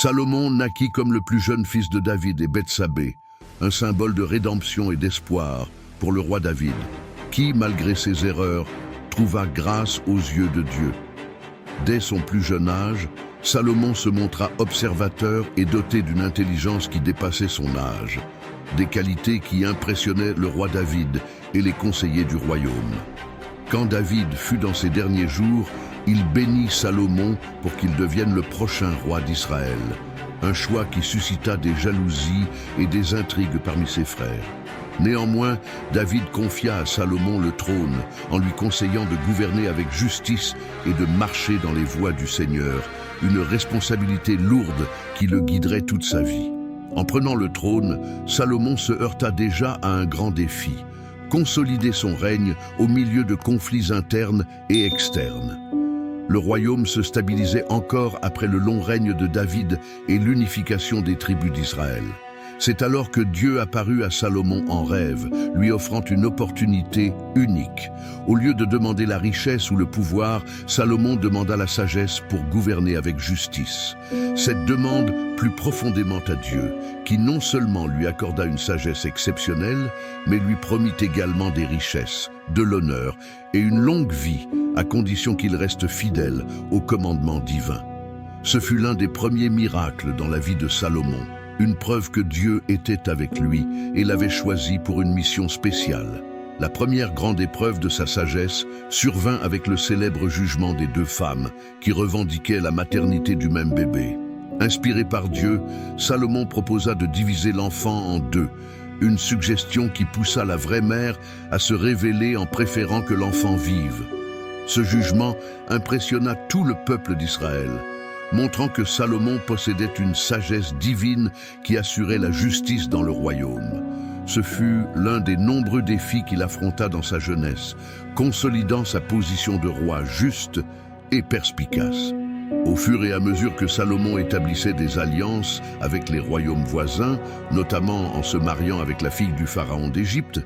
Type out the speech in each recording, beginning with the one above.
Salomon naquit comme le plus jeune fils de David et Bethsabée, un symbole de rédemption et d'espoir pour le roi David, qui, malgré ses erreurs, trouva grâce aux yeux de Dieu. Dès son plus jeune âge, Salomon se montra observateur et doté d'une intelligence qui dépassait son âge, des qualités qui impressionnaient le roi David et les conseillers du royaume. Quand David fut dans ses derniers jours, il bénit Salomon pour qu'il devienne le prochain roi d'Israël, un choix qui suscita des jalousies et des intrigues parmi ses frères. Néanmoins, David confia à Salomon le trône en lui conseillant de gouverner avec justice et de marcher dans les voies du Seigneur, une responsabilité lourde qui le guiderait toute sa vie. En prenant le trône, Salomon se heurta déjà à un grand défi: consolider son règne au milieu de conflits internes et externes. Le royaume se stabilisait encore après le long règne de David et l'unification des tribus d'Israël. C'est alors que Dieu apparut à Salomon en rêve, lui offrant une opportunité unique. Au lieu de demander la richesse ou le pouvoir, Salomon demanda la sagesse pour gouverner avec justice. Cette demande plut profondément à Dieu, qui non seulement lui accorda une sagesse exceptionnelle, mais lui promit également des richesses, de l'honneur et une longue vie, à condition qu'il reste fidèle au commandement divin. Ce fut l'un des premiers miracles dans la vie de Salomon, une preuve que Dieu était avec lui et l'avait choisi pour une mission spéciale. La première grande épreuve de sa sagesse survint avec le célèbre jugement des deux femmes qui revendiquaient la maternité du même bébé. Inspiré par Dieu, Salomon proposa de diviser l'enfant en deux, une suggestion qui poussa la vraie mère à se révéler en préférant que l'enfant vive. Ce jugement impressionna tout le peuple d'Israël, montrant que Salomon possédait une sagesse divine qui assurait la justice dans le royaume. Ce fut l'un des nombreux défis qu'il affronta dans sa jeunesse, consolidant sa position de roi juste et perspicace. Au fur et à mesure que Salomon établissait des alliances avec les royaumes voisins, notamment en se mariant avec la fille du pharaon d'Égypte,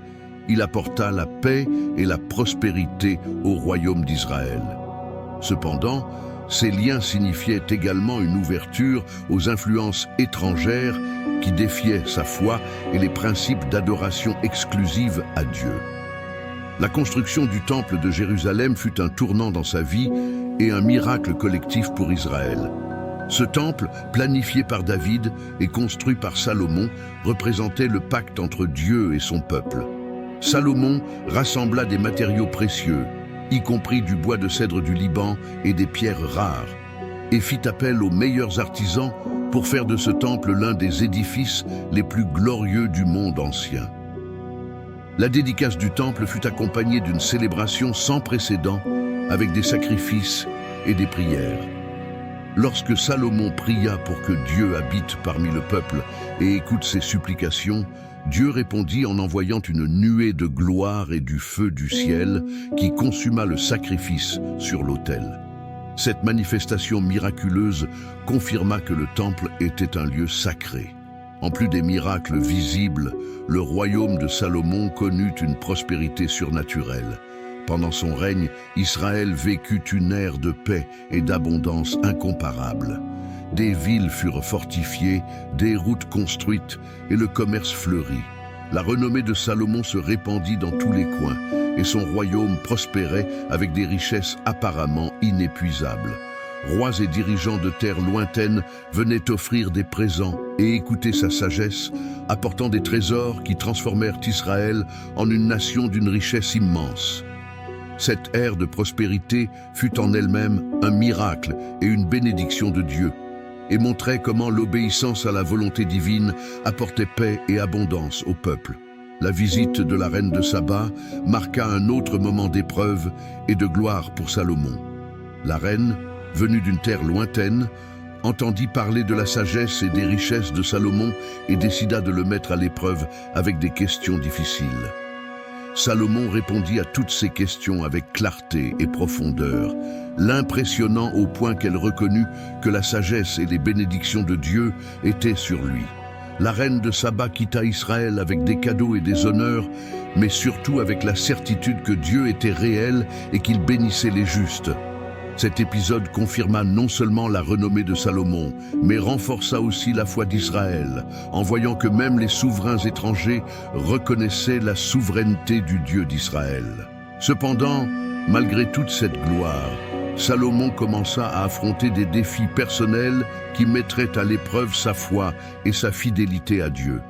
il apporta la paix et la prospérité au royaume d'Israël. Cependant, ces liens signifiaient également une ouverture aux influences étrangères qui défiaient sa foi et les principes d'adoration exclusive à Dieu. La construction du temple de Jérusalem fut un tournant dans sa vie et un miracle collectif pour Israël. Ce temple, planifié par David et construit par Salomon, représentait le pacte entre Dieu et son peuple. Salomon rassembla des matériaux précieux, y compris du bois de cèdre du Liban et des pierres rares, et fit appel aux meilleurs artisans pour faire de ce temple l'un des édifices les plus glorieux du monde ancien. La dédicace du temple fut accompagnée d'une célébration sans précédent avec des sacrifices et des prières. Lorsque Salomon pria pour que Dieu habite parmi le peuple et écoute ses supplications, Dieu répondit en envoyant une nuée de gloire et du feu du ciel qui consuma le sacrifice sur l'autel. Cette manifestation miraculeuse confirma que le temple était un lieu sacré. En plus des miracles visibles, le royaume de Salomon connut une prospérité surnaturelle. Pendant son règne, Israël vécut une ère de paix et d'abondance incomparable. Des villes furent fortifiées, des routes construites et le commerce fleurit. La renommée de Salomon se répandit dans tous les coins et son royaume prospérait avec des richesses apparemment inépuisables. Rois et dirigeants de terres lointaines venaient offrir des présents et écouter sa sagesse, apportant des trésors qui transformèrent Israël en une nation d'une richesse immense. Cette ère de prospérité fut en elle-même un miracle et une bénédiction de Dieu, et montrait comment l'obéissance à la volonté divine apportait paix et abondance au peuple. La visite de la reine de Saba marqua un autre moment d'épreuve et de gloire pour Salomon. La reine, venue d'une terre lointaine, entendit parler de la sagesse et des richesses de Salomon et décida de le mettre à l'épreuve avec des questions difficiles. Salomon répondit à toutes ces questions avec clarté et profondeur, l'impressionnant au point qu'elle reconnut que la sagesse et les bénédictions de Dieu étaient sur lui. La reine de Saba quitta Israël avec des cadeaux et des honneurs, mais surtout avec la certitude que Dieu était réel et qu'il bénissait les justes. Cet épisode confirma non seulement la renommée de Salomon, mais renforça aussi la foi d'Israël, en voyant que même les souverains étrangers reconnaissaient la souveraineté du Dieu d'Israël. Cependant, malgré toute cette gloire, Salomon commença à affronter des défis personnels qui mettraient à l'épreuve sa foi et sa fidélité à Dieu.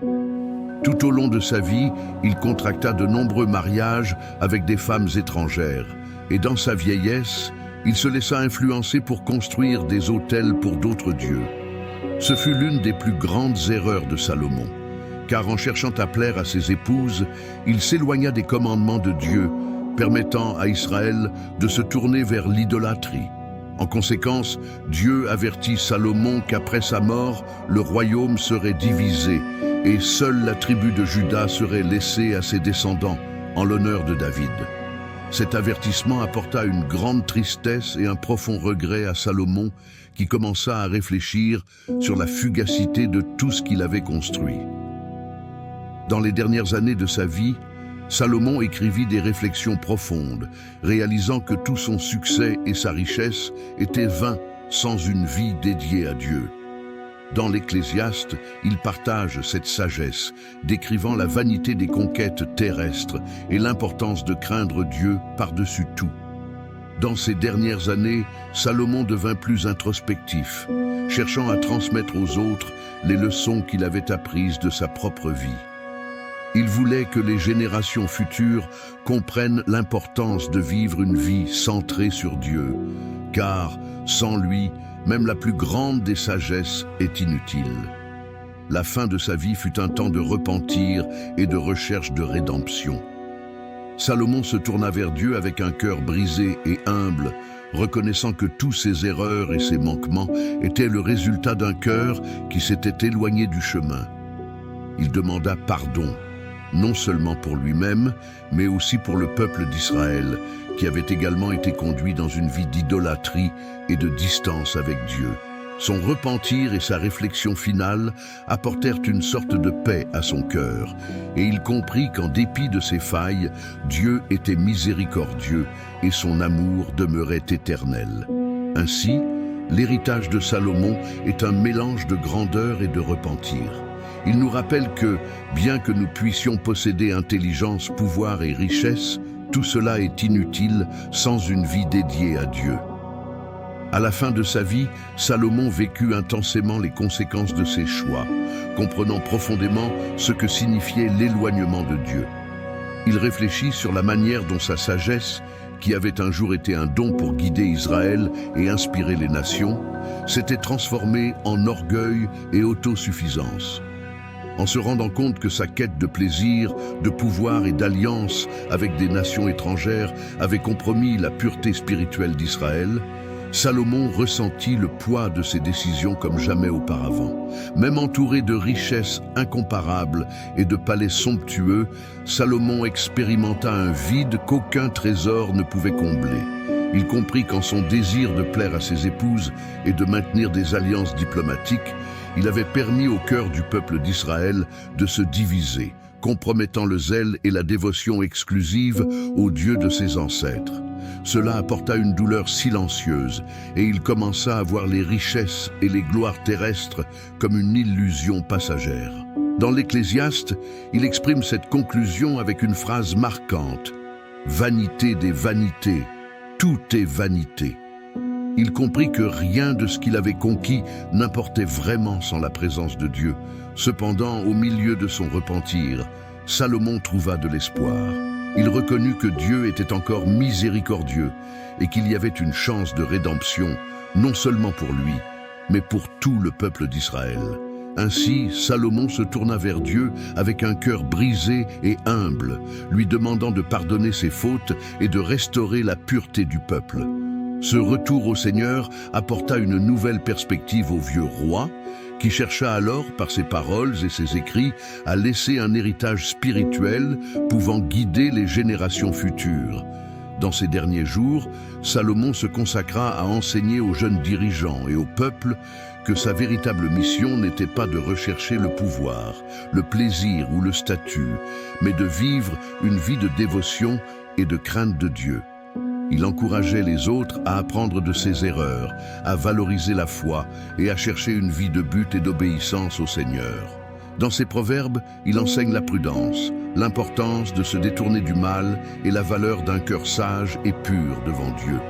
Tout au long de sa vie, il contracta de nombreux mariages avec des femmes étrangères, et dans sa vieillesse, il se laissa influencer pour construire des autels pour d'autres dieux. Ce fut l'une des plus grandes erreurs de Salomon, car en cherchant à plaire à ses épouses, il s'éloigna des commandements de Dieu, permettant à Israël de se tourner vers l'idolâtrie. En conséquence, Dieu avertit Salomon qu'après sa mort, le royaume serait divisé et seule la tribu de Juda serait laissée à ses descendants, en l'honneur de David. Cet avertissement apporta une grande tristesse et un profond regret à Salomon, qui commença à réfléchir sur la fugacité de tout ce qu'il avait construit. Dans les dernières années de sa vie, Salomon écrivit des réflexions profondes, réalisant que tout son succès et sa richesse étaient vains sans une vie dédiée à Dieu. Dans l'Ecclésiaste, il partage cette sagesse, décrivant la vanité des conquêtes terrestres et l'importance de craindre Dieu par-dessus tout. Dans ces dernières années, Salomon devint plus introspectif, cherchant à transmettre aux autres les leçons qu'il avait apprises de sa propre vie. Il voulait que les générations futures comprennent l'importance de vivre une vie centrée sur Dieu, car, sans lui, même la plus grande des sagesses est inutile. La fin de sa vie fut un temps de repentir et de recherche de rédemption. Salomon se tourna vers Dieu avec un cœur brisé et humble, reconnaissant que tous ses erreurs et ses manquements étaient le résultat d'un cœur qui s'était éloigné du chemin. Il demanda pardon, non seulement pour lui-même, mais aussi pour le peuple d'Israël, qui avait également été conduit dans une vie d'idolâtrie et de distance avec Dieu. Son repentir et sa réflexion finale apportèrent une sorte de paix à son cœur, et il comprit qu'en dépit de ses failles, Dieu était miséricordieux et son amour demeurait éternel. Ainsi, l'héritage de Salomon est un mélange de grandeur et de repentir. Il nous rappelle que, bien que nous puissions posséder intelligence, pouvoir et richesse, tout cela est inutile sans une vie dédiée à Dieu. À la fin de sa vie, Salomon vécut intensément les conséquences de ses choix, comprenant profondément ce que signifiait l'éloignement de Dieu. Il réfléchit sur la manière dont sa sagesse, qui avait un jour été un don pour guider Israël et inspirer les nations, s'était transformée en orgueil et autosuffisance. En se rendant compte que sa quête de plaisir, de pouvoir et d'alliance avec des nations étrangères avait compromis la pureté spirituelle d'Israël, Salomon ressentit le poids de ses décisions comme jamais auparavant. Même entouré de richesses incomparables et de palais somptueux, Salomon expérimenta un vide qu'aucun trésor ne pouvait combler. Il comprit qu'en son désir de plaire à ses épouses et de maintenir des alliances diplomatiques, il avait permis au cœur du peuple d'Israël de se diviser, compromettant le zèle et la dévotion exclusive au Dieu de ses ancêtres. Cela apporta une douleur silencieuse et il commença à voir les richesses et les gloires terrestres comme une illusion passagère. Dans l'Ecclésiaste, il exprime cette conclusion avec une phrase marquante. « Vanité des vanités, tout est vanité ». Il comprit que rien de ce qu'il avait conquis n'importait vraiment sans la présence de Dieu. Cependant, au milieu de son repentir, Salomon trouva de l'espoir. Il reconnut que Dieu était encore miséricordieux et qu'il y avait une chance de rédemption, non seulement pour lui, mais pour tout le peuple d'Israël. Ainsi, Salomon se tourna vers Dieu avec un cœur brisé et humble, lui demandant de pardonner ses fautes et de restaurer la pureté du peuple. Ce retour au Seigneur apporta une nouvelle perspective au vieux roi, qui chercha alors, par ses paroles et ses écrits, à laisser un héritage spirituel pouvant guider les générations futures. Dans ces derniers jours, Salomon se consacra à enseigner aux jeunes dirigeants et au peuple que sa véritable mission n'était pas de rechercher le pouvoir, le plaisir ou le statut, mais de vivre une vie de dévotion et de crainte de Dieu. Il encourageait les autres à apprendre de ses erreurs, à valoriser la foi et à chercher une vie de but et d'obéissance au Seigneur. Dans ses proverbes, il enseigne la prudence, l'importance de se détourner du mal et la valeur d'un cœur sage et pur devant Dieu.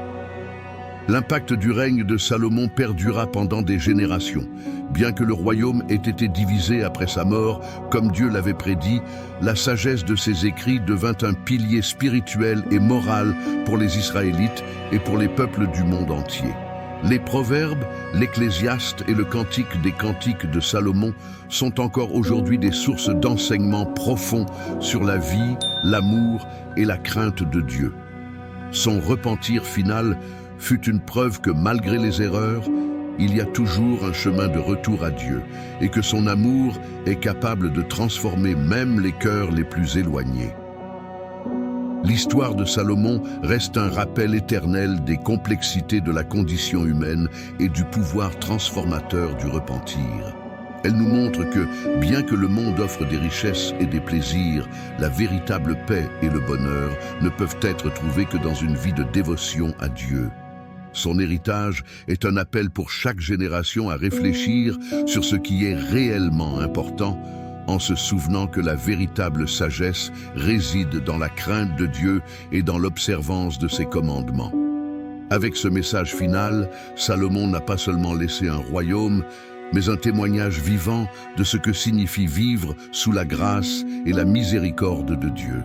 L'impact du règne de Salomon perdura pendant des générations. Bien que le royaume ait été divisé après sa mort, comme Dieu l'avait prédit, la sagesse de ses écrits devint un pilier spirituel et moral pour les Israélites et pour les peuples du monde entier. Les Proverbes, l'Ecclésiaste et le Cantique des Cantiques de Salomon sont encore aujourd'hui des sources d'enseignements profonds sur la vie, l'amour et la crainte de Dieu. Son repentir final fut une preuve que malgré les erreurs, il y a toujours un chemin de retour à Dieu et que son amour est capable de transformer même les cœurs les plus éloignés. L'histoire de Salomon reste un rappel éternel des complexités de la condition humaine et du pouvoir transformateur du repentir. Elle nous montre que, bien que le monde offre des richesses et des plaisirs, la véritable paix et le bonheur ne peuvent être trouvés que dans une vie de dévotion à Dieu. Son héritage est un appel pour chaque génération à réfléchir sur ce qui est réellement important, en se souvenant que la véritable sagesse réside dans la crainte de Dieu et dans l'observance de ses commandements. Avec ce message final, Salomon n'a pas seulement laissé un royaume, mais un témoignage vivant de ce que signifie vivre sous la grâce et la miséricorde de Dieu.